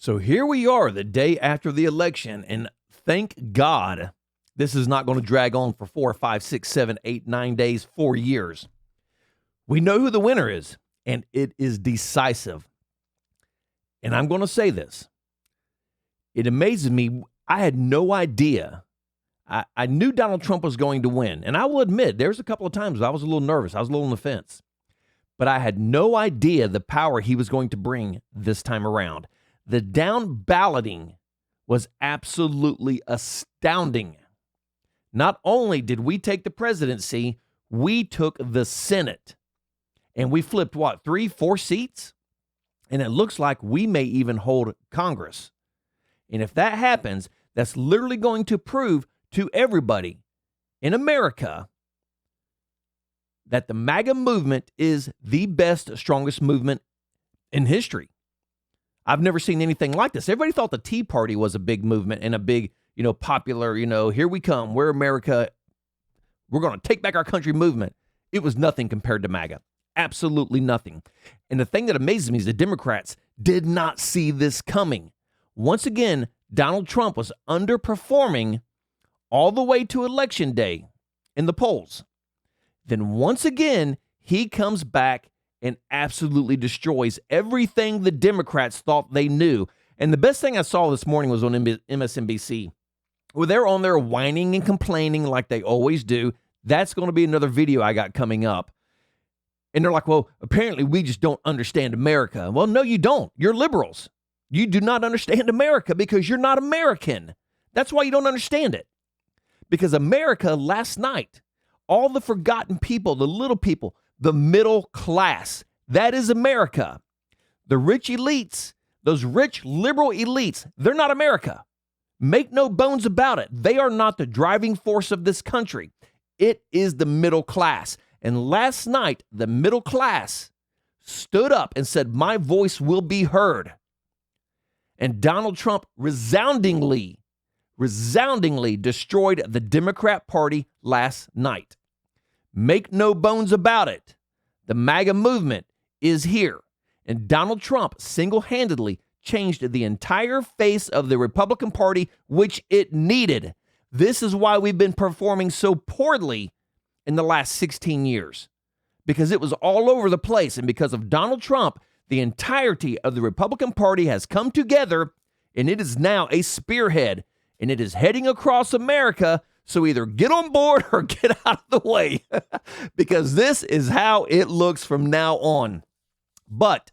So here we are the day after the election, and thank God this is not going to drag on for 4, 5, 6, 7, 8, 9 days, 4 years. We know who the winner is, and it is decisive. And I'm going to say this. It amazes me. I had no idea. I knew Donald Trump was going to win. And I will admit, there's a couple of times I was a little nervous. I was a little on the fence. But I had no idea the power he was going to bring this time around. The down balloting was absolutely astounding. Not only did we take the presidency, we took the Senate. And we flipped, 3, 4 seats? And it looks like we may even hold Congress. And if that happens, that's literally going to prove to everybody in America that the MAGA movement is the best, strongest movement in history. I've never seen anything like this. Everybody thought the Tea Party was a big movement and a big, popular, here we come, we're America, we're going to take back our country movement. It was nothing compared to MAGA. Absolutely nothing. And the thing that amazes me is the Democrats did not see this coming. Once again, Donald Trump was underperforming all the way to Election Day in the polls. Then once again, he comes back and absolutely destroys everything the Democrats thought they knew. And the best thing I saw this morning was on MSNBC, where they're on there whining and complaining like they always do. That's going to be another video I got coming up. And they're like, well, apparently we just don't understand America. Well, no, you don't. You're liberals. You do not understand America because you're not American. That's why you don't understand it. Because America last night, all the forgotten people, the little people, the middle class, that is America. The rich elites, those rich liberal elites, they're not America. Make no bones about it. They are not the driving force of this country. It is the middle class. And last night, the middle class stood up and said, my voice will be heard. And Donald Trump resoundingly destroyed the Democrat Party last night. Make no bones about it. The MAGA movement is here. And Donald Trump single-handedly changed the entire face of the Republican Party, which it needed. This is why we've been performing so poorly in the last 16 years. Because it was all over the place. And because of Donald Trump, the entirety of the Republican Party has come together, and it is now a spearhead. And it is heading across America. So either get on board or get out of the way, because this is how it looks from now on. But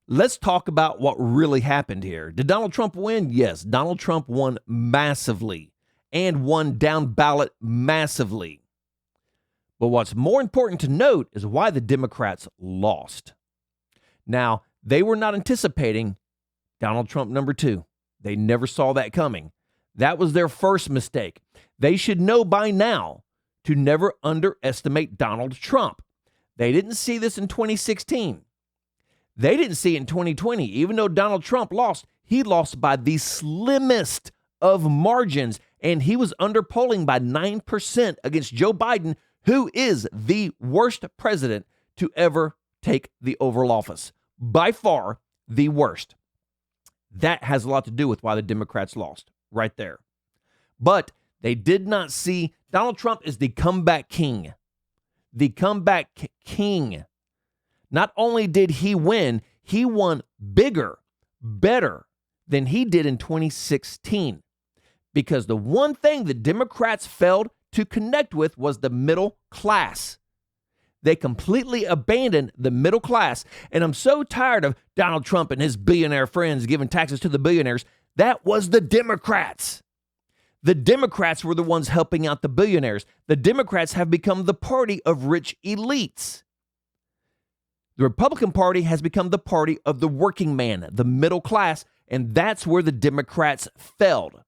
let's talk about what really happened here. Did Donald Trump win? Yes, Donald Trump won massively and won down ballot massively. But what's more important to note is why the Democrats lost. Now, they were not anticipating Donald Trump number 2. They never saw that coming. That was their first mistake. They should know by now to never underestimate Donald Trump. They didn't see this in 2016. They didn't see it in 2020. Even though Donald Trump lost, he lost by the slimmest of margins, and he was underpolling by 9% against Joe Biden, who is the worst president to ever take the Oval Office. By far, the worst. That has a lot to do with why the Democrats lost, right there. But they did not see Donald Trump is the comeback king. The comeback king. Not only did he win, he won bigger, better than he did in 2016. Because the one thing the Democrats failed to connect with was the middle class. They completely abandoned the middle class. And I'm so tired of Donald Trump and his billionaire friends giving taxes to the billionaires. That was the Democrats. The Democrats were the ones helping out the billionaires. The Democrats have become the party of rich elites. The Republican Party has become the party of the working man, the middle class, and that's where the Democrats failed.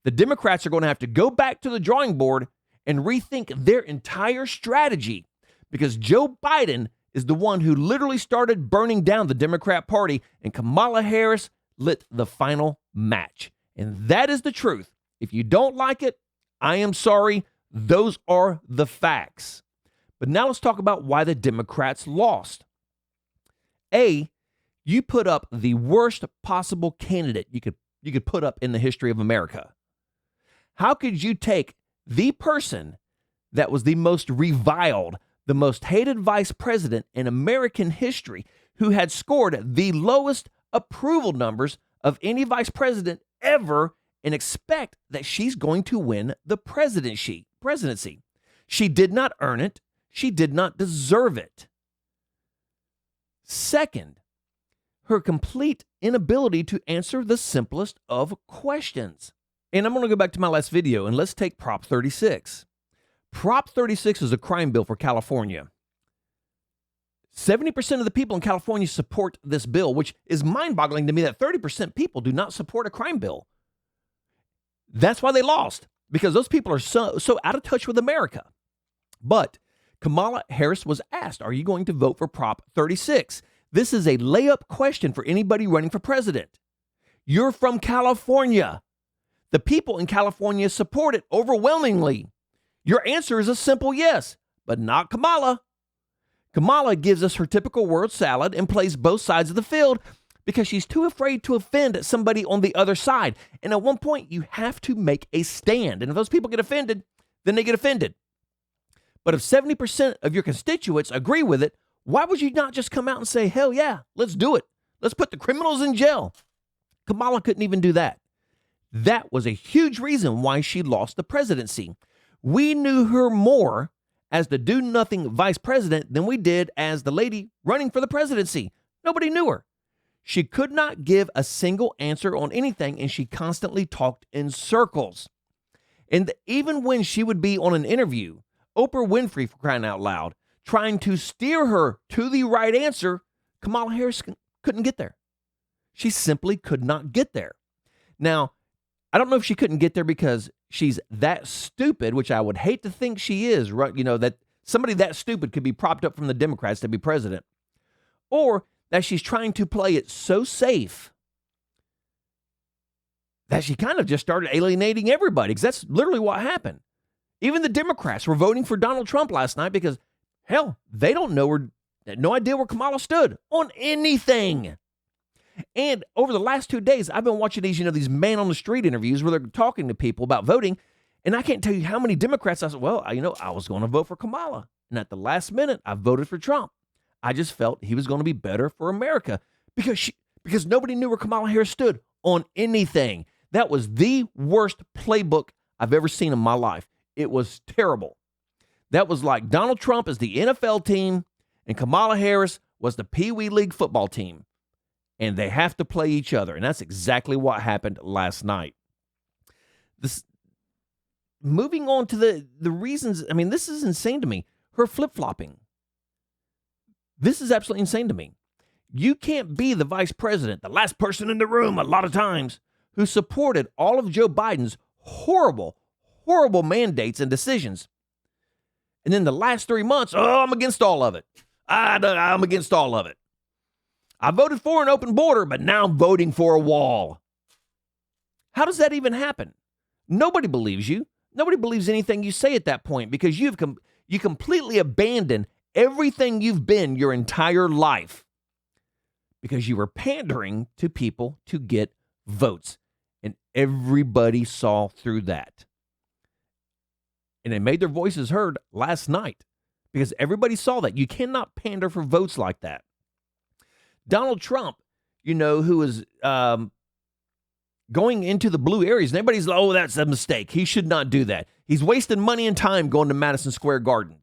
The Democrats are going to have to go back to the drawing board and rethink their entire strategy, because Joe Biden is the one who literally started burning down the Democrat Party, and Kamala Harris lit the final match. And that is the truth. If you don't like it, I am sorry. Those are the facts. But now let's talk about why the Democrats lost. A, You put up the worst possible candidate you could put up in the history of America. How could you take the person that was the most reviled, the most hated vice president in American history, who had scored the lowest approval numbers of any vice president ever, and expect that she's going to win the presidency? She did not earn it. She did not deserve it. Second, her complete inability to answer the simplest of questions. And I'm going to go back to my last video, and let's take Prop 36. Prop 36 is a crime bill for California. 70% of the people in California support this bill, which is mind-boggling to me that 30% people do not support a crime bill. That's why they lost, because those people are so out of touch with America. But Kamala Harris was asked, are you going to vote for Prop 36? This is a layup question for anybody running for president. You're from California. The people in California support it overwhelmingly. Your answer is a simple yes, but not Kamala. Kamala gives us her typical word salad and plays both sides of the field because she's too afraid to offend somebody on the other side. And at one point, you have to make a stand. And if those people get offended, then they get offended. But if 70% of your constituents agree with it, why would you not just come out and say, hell yeah, let's do it. Let's put the criminals in jail. Kamala couldn't even do that. That was a huge reason why she lost the presidency. We knew her more as the do-nothing vice president than we did as the lady running for the presidency. Nobody knew her. She could not give a single answer on anything, and she constantly talked in circles. And even when she would be on an interview, Oprah Winfrey, for crying out loud, trying to steer her to the right answer, Kamala Harris couldn't get there. She simply could not get there. Now, I don't know if she couldn't get there because she's that stupid, which I would hate to think she is, right? You know, that somebody that stupid could be propped up from the Democrats to be president, or that she's trying to play it so safe that she kind of just started alienating everybody, because that's literally what happened. Even the Democrats were voting for Donald Trump last night because, hell, they don't know no idea where Kamala stood on anything. And over the last 2 days, I've been watching these man on the street interviews where they're talking to people about voting. And I can't tell you how many Democrats I said, well, I was going to vote for Kamala. And at the last minute, I voted for Trump. I just felt he was going to be better for America because nobody knew where Kamala Harris stood on anything. That was the worst playbook I've ever seen in my life. It was terrible. That was like Donald Trump is the NFL team and Kamala Harris was the Pee Wee League football team. And they have to play each other. And that's exactly what happened last night. Moving on to the reasons, I mean, this is insane to me. Her flip-flopping. This is absolutely insane to me. You can't be the vice president, the last person in the room a lot of times, who supported all of Joe Biden's horrible mandates and decisions. And then the last 3 months, I'm against all of it. I'm against all of it. I voted for an open border, but now I'm voting for a wall. How does that even happen? Nobody believes you. Nobody believes anything you say at that point because you completely abandon everything you've been your entire life because you were pandering to people to get votes. And everybody saw through that. And they made their voices heard last night because everybody saw that. You cannot pander for votes like that. Donald Trump, who is going into the blue areas, and everybody's like, oh, that's a mistake. He should not do that. He's wasting money and time going to Madison Square Garden.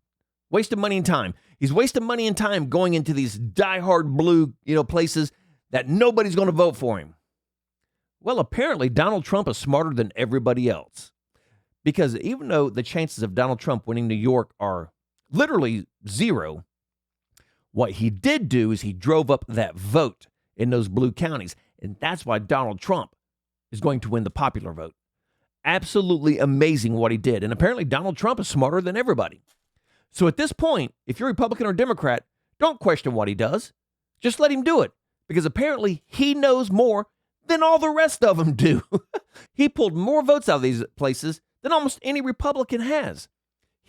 Wasting money and time. He's wasting money and time going into these diehard blue, places that nobody's going to vote for him. Well, apparently Donald Trump is smarter than everybody else. Because even though the chances of Donald Trump winning New York are literally zero, what he did do is he drove up that vote in those blue counties. And that's why Donald Trump is going to win the popular vote. Absolutely amazing what he did. And apparently Donald Trump is smarter than everybody. So at this point, if you're Republican or Democrat, don't question what he does. Just let him do it. Because apparently he knows more than all the rest of them do. He pulled more votes out of these places than almost any Republican has.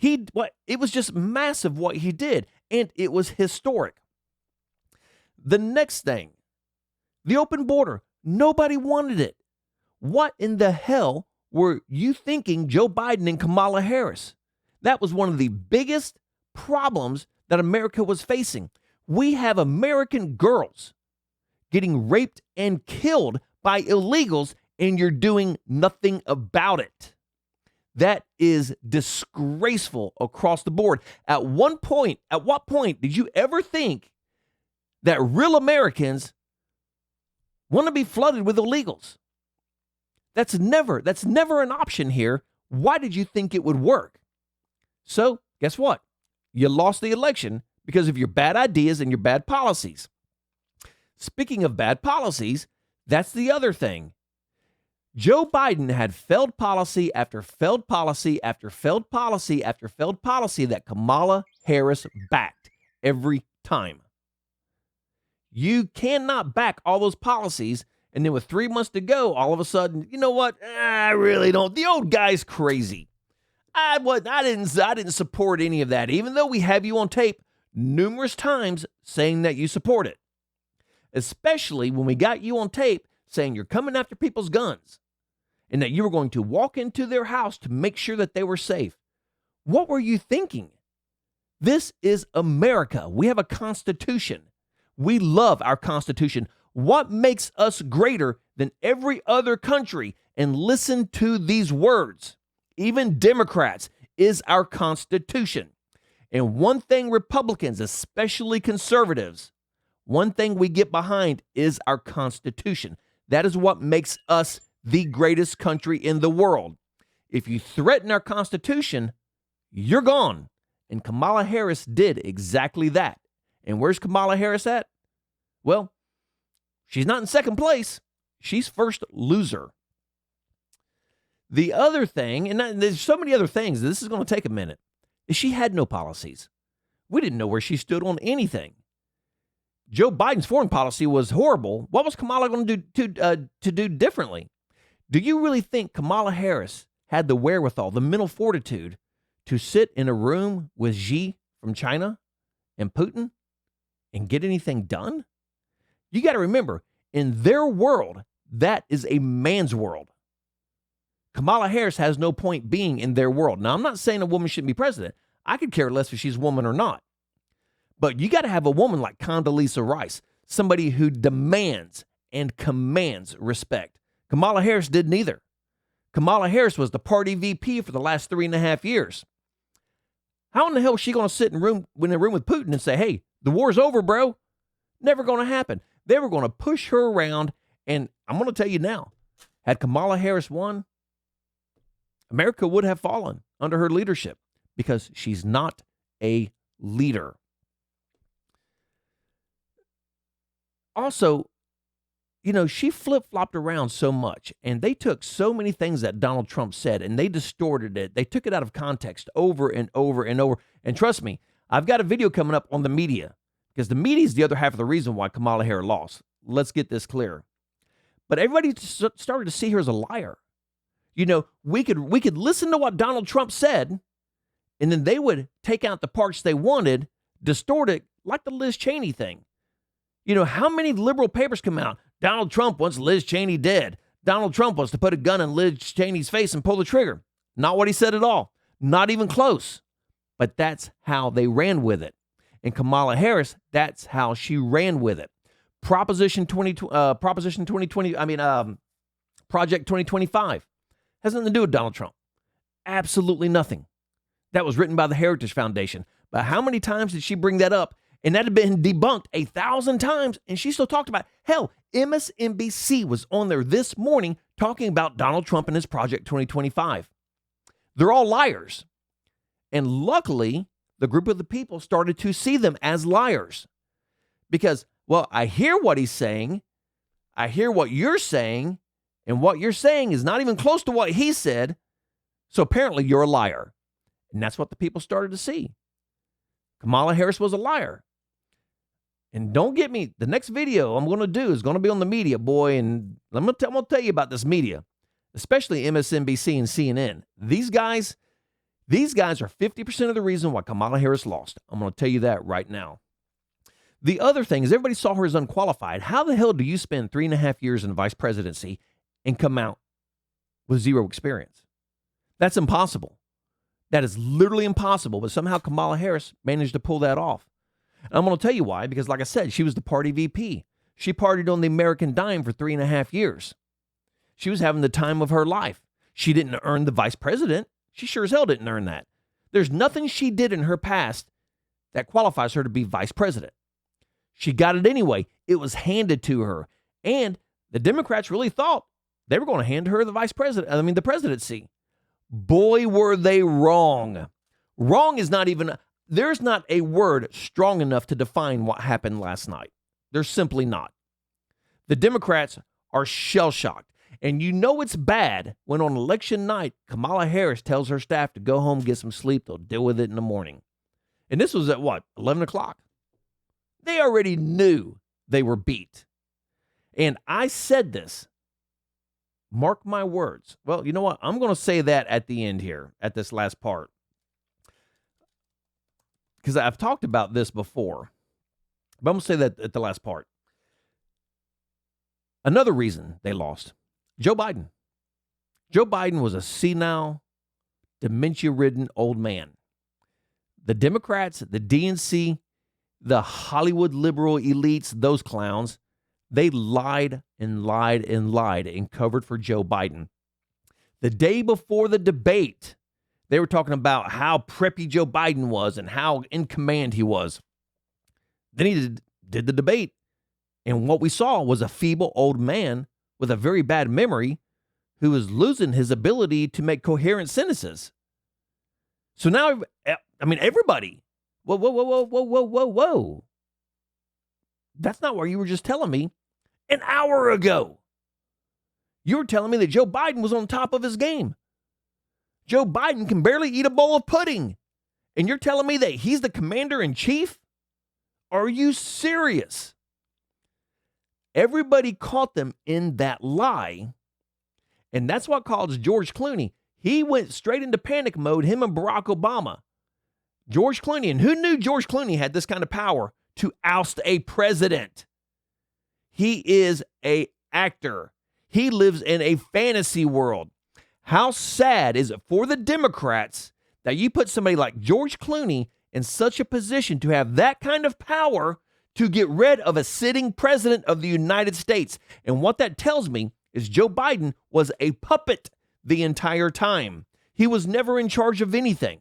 It was just massive what he did, and it was historic. The next thing The open border, nobody wanted it. What in the hell were you thinking, Joe Biden and Kamala Harris? That was one of the biggest problems that America was facing. We have American girls getting raped and killed by illegals, and you're doing nothing about it. That is disgraceful across the board. At what point did you ever think that real Americans want to be flooded with illegals? That's never an option here. Why did you think it would work? So, guess what? You lost the election because of your bad ideas and your bad policies. Speaking of bad policies, that's the other thing. Joe Biden had failed policy after failed policy after failed policy after failed policy that Kamala Harris backed every time. You cannot back all those policies, and then with 3 months to go, all of a sudden, you know what? I really don't. The old guy's crazy. I didn't support any of that, even though we have you on tape numerous times saying that you support it. Especially when we got you on tape saying you're coming after people's guns and that you were going to walk into their house to make sure that they were safe. What were you thinking? This is America. We have a Constitution. We love our Constitution. What makes us greater than every other country? And listen to these words. Even Democrats is our Constitution. And one thing Republicans, especially conservatives, one thing we get behind is our Constitution. That is what makes us the greatest country in the world. If you threaten our Constitution, you're gone. And Kamala Harris did exactly that. And where's Kamala Harris at? Well, she's not in second place. She's first loser. The other thing, and there's so many other things, this is going to take a minute, is she had no policies. We didn't know where she stood on anything. Joe Biden's foreign policy was horrible. What was Kamala going to do differently? Do you really think Kamala Harris had the wherewithal, the mental fortitude, to sit in a room with Xi from China and Putin and get anything done? You got to remember, in their world, that is a man's world. Kamala Harris has no point being in their world. Now, I'm not saying a woman shouldn't be president. I could care less if she's a woman or not. But you got to have a woman like Condoleezza Rice, somebody who demands and commands respect. Kamala Harris didn't either. Kamala Harris was the party VP for the last 3.5 years. How in the hell is she going to sit in a room with Putin and say, hey, the war's over, bro? Never going to happen. They were going to push her around, and I'm going to tell you now, had Kamala Harris won, America would have fallen under her leadership because she's not a leader. Also, you know, she flip-flopped around so much, and they took so many things that Donald Trump said, and they distorted it. They took it out of context over and over and over. And trust me, I've got a video coming up on the media, because the media is the other half of the reason why Kamala Harris lost. Let's get this clear. But everybody started to see her as a liar. You know, we could listen to what Donald Trump said, and then they would take out the parts they wanted, distort it, like the Liz Cheney thing. You know, how many liberal papers come out? Donald Trump wants Liz Cheney dead. Donald Trump wants to put a gun in Liz Cheney's face and pull the trigger. Not what he said at all. Not even close. But that's how they ran with it. And Kamala Harris, that's how she ran with it. Project 2025 has nothing to do with Donald Trump. Absolutely nothing. That was written by the Heritage Foundation. But how many times did she bring that up? And that had been debunked 1,000 times, and she still talked about it. Hell, MSNBC was on there this morning talking about Donald Trump and his Project 2025. They're all liars. And luckily, the group of the people started to see them as liars. Because, well, I hear what he's saying, I hear what you're saying, and what you're saying is not even close to what he said, so apparently you're a liar. And that's what the people started to see. Kamala Harris was a liar. And don't get me, the next video I'm going to do is going to be on the media, boy, and I'm going to tell you about this media, especially MSNBC and CNN. These guys are 50% of the reason why Kamala Harris lost. I'm going to tell you that right now. The other thing is everybody saw her as unqualified. How the hell do you spend 3.5 years in the vice presidency and come out with zero experience? That's impossible. That is literally impossible. But somehow Kamala Harris managed to pull that off. And I'm going to tell you why, because like I said, she was the party VP. She partied on the American dime for 3.5 years. She was having the time of her life. She didn't earn the vice president. She sure as hell didn't earn that. There's nothing she did in her past that qualifies her to be vice president. She got it anyway. It was handed to her. And the Democrats really thought they were going to hand her the presidency. Boy, were they wrong. Wrong is not even, there's not a word strong enough to define what happened last night. There's simply not. The Democrats are shell-shocked. And you know it's bad when on election night, Kamala Harris tells her staff to go home, get some sleep. They'll deal with it in the morning. And this was at what, 11 o'clock? They already knew they were beat. And I said this, mark my words. Well, you know what? I'm going to say that at the end here, at this last part. Because I've talked about this before. But I'm going to say that at the last part. Another reason they lost, Joe Biden. Joe Biden was a senile, dementia-ridden old man. The Democrats, the DNC, the Hollywood liberal elites, those clowns, they lied and lied and lied and covered for Joe Biden. The day before the debate, they were talking about how preppy Joe Biden was and how in command he was. Then he did the debate. And what we saw was a feeble old man with a very bad memory who was losing his ability to make coherent sentences. So now, everybody, whoa. That's not what you were just telling me an hour ago. You were telling me that Joe Biden was on top of his game. Joe Biden can barely eat a bowl of pudding. And you're telling me that he's the commander in chief? Are you serious? Everybody caught them in that lie. And that's what caused George Clooney. He went straight into panic mode, him and Barack Obama. George Clooney, and who knew George Clooney had this kind of power to oust a president? He is an actor. He lives in a fantasy world. How sad is it for the Democrats that you put somebody like George Clooney in such a position to have that kind of power to get rid of a sitting president of the United States? And what that tells me is Joe Biden was a puppet the entire time. He was never in charge of anything.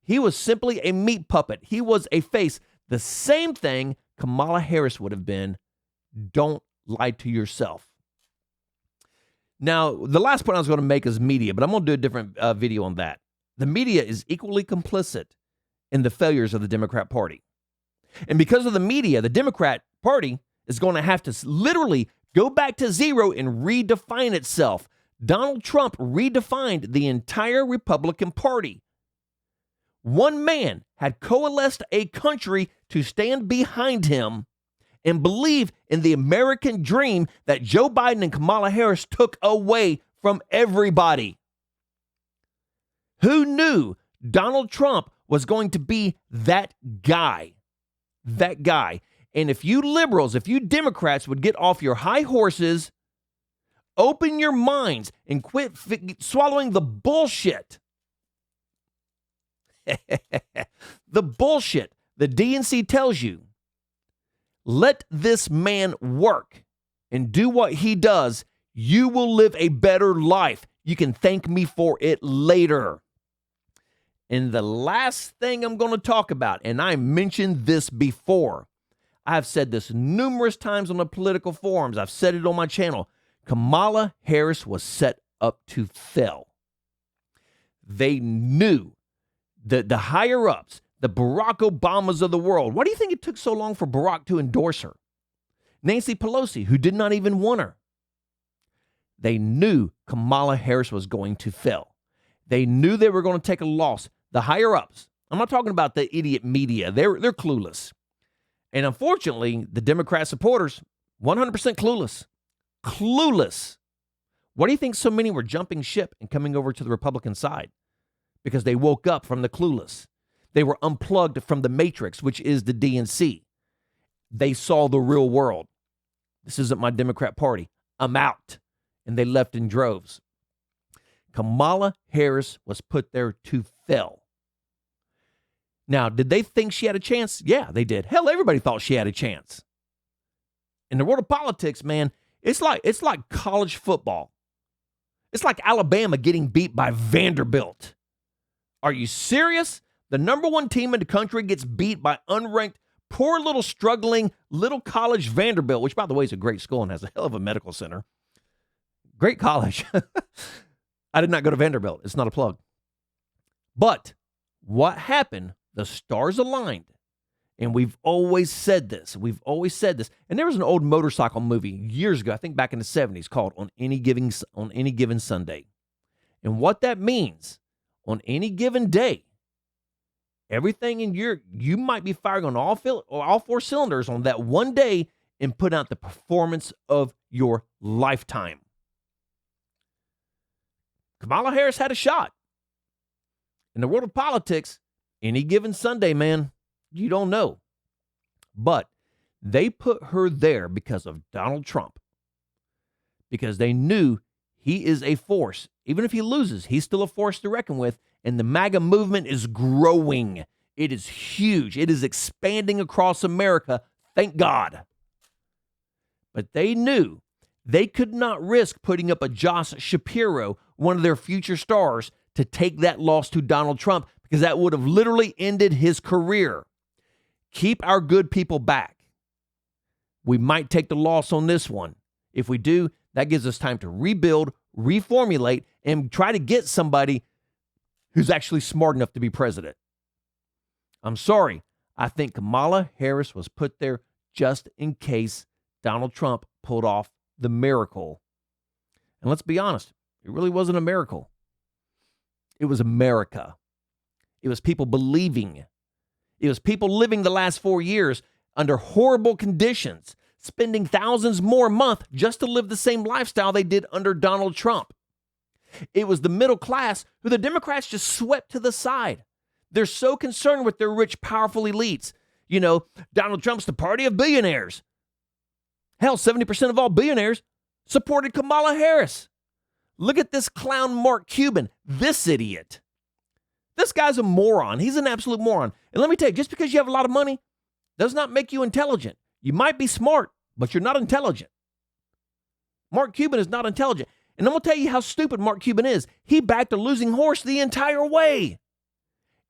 He was simply a meat puppet. He was a face. The same thing Kamala Harris would have been. Don't lie to yourself. Now, the last point I was going to make is media, but I'm going to do a different video on that. The media is equally complicit in the failures of the Democrat Party. And because of the media, the Democrat Party is going to have to literally go back to zero and redefine itself. Donald Trump redefined the entire Republican Party. One man had coalesced a country to stand behind him and believe in the American dream that Joe Biden and Kamala Harris took away from everybody. Who knew Donald Trump was going to be that guy? That guy. And if you liberals, if you Democrats would get off your high horses, open your minds, and quit swallowing the bullshit. The bullshit the DNC tells you. Let this man work and do what he does. You will live a better life. You can thank me for it later. And the last thing I'm going to talk about, and I mentioned this before. I've said this numerous times on the political forums. I've said it on my channel. Kamala Harris was set up to fail. They knew that the higher-ups, the Barack Obamas of the world. Why do you think it took so long for Barack to endorse her? Nancy Pelosi, who did not even want her. They knew Kamala Harris was going to fail. They knew they were going to take a loss. The higher-ups. I'm not talking about the idiot media. They're clueless. And unfortunately, the Democrat supporters, 100% clueless. Clueless. Why do you think so many were jumping ship and coming over to the Republican side? Because they woke up from the clueless. They were unplugged from the matrix, which is the DNC. They saw the real world. This isn't my Democrat Party. I'm out. And they left in droves. Kamala Harris was put there to fail. Now, did they think she had a chance? Yeah, they did. Hell, everybody thought she had a chance. In the world of politics, man, it's like college football. It's like Alabama getting beat by Vanderbilt. Are you serious? The number one team in the country gets beat by unranked, poor little struggling little college Vanderbilt, which, by the way, is a great school and has a hell of a medical center. Great college. I did not go to Vanderbilt. It's not a plug. But what happened? The stars aligned. And we've always said this. And there was an old motorcycle movie years ago, I think back in the 70s, called On Any Given Sunday. And what that means, on any given day, everything in you might be firing on all four cylinders on that one day and put out the performance of your lifetime. Kamala Harris had a shot. In the world of politics, any given Sunday, man, you don't know. But they put her there because of Donald Trump. Because they knew he is a force. Even if he loses, he's still a force to reckon with. And the MAGA movement is growing. It is huge. It is expanding across America. Thank God. But they knew they could not risk putting up a Josh Shapiro, one of their future stars, to take that loss to Donald Trump, because that would have literally ended his career. Keep our good people back. We might take the loss on this one. If we do, that gives us time to rebuild, reformulate, and try to get somebody who's actually smart enough to be president. I'm sorry. I think Kamala Harris was put there just in case Donald Trump pulled off the miracle. And let's be honest, it really wasn't a miracle. It was America. It was people believing. It was people living the last 4 years under horrible conditions, spending thousands more a month just to live the same lifestyle they did under Donald Trump. It was the middle class who the Democrats just swept to the side. They're so concerned with their rich, powerful elites. You know, Donald Trump's the party of billionaires. Hell, 70% of all billionaires supported Kamala Harris. Look at this clown Mark Cuban, this idiot. This guy's a moron. He's an absolute moron. And let me tell you, just because you have a lot of money does not make you intelligent. You might be smart, but you're not intelligent. Mark Cuban is not intelligent. And I'm going to tell you how stupid Mark Cuban is. He backed a losing horse the entire way.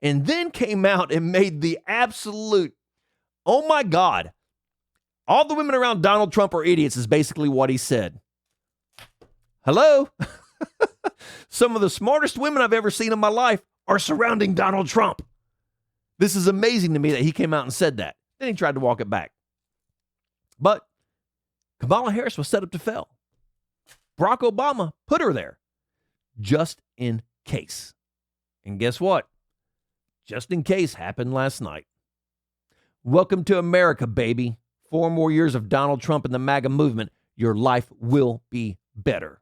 And then came out and made the absolute, oh my God, all the women around Donald Trump are idiots is basically what he said. Hello? Some of the smartest women I've ever seen in my life are surrounding Donald Trump. This is amazing to me that he came out and said that. Then he tried to walk it back. But Kamala Harris was set up to fail. Barack Obama put her there just in case. And guess what? Just in case happened last night. Welcome to America, baby. 4 more years of Donald Trump and the MAGA movement. Your life will be better.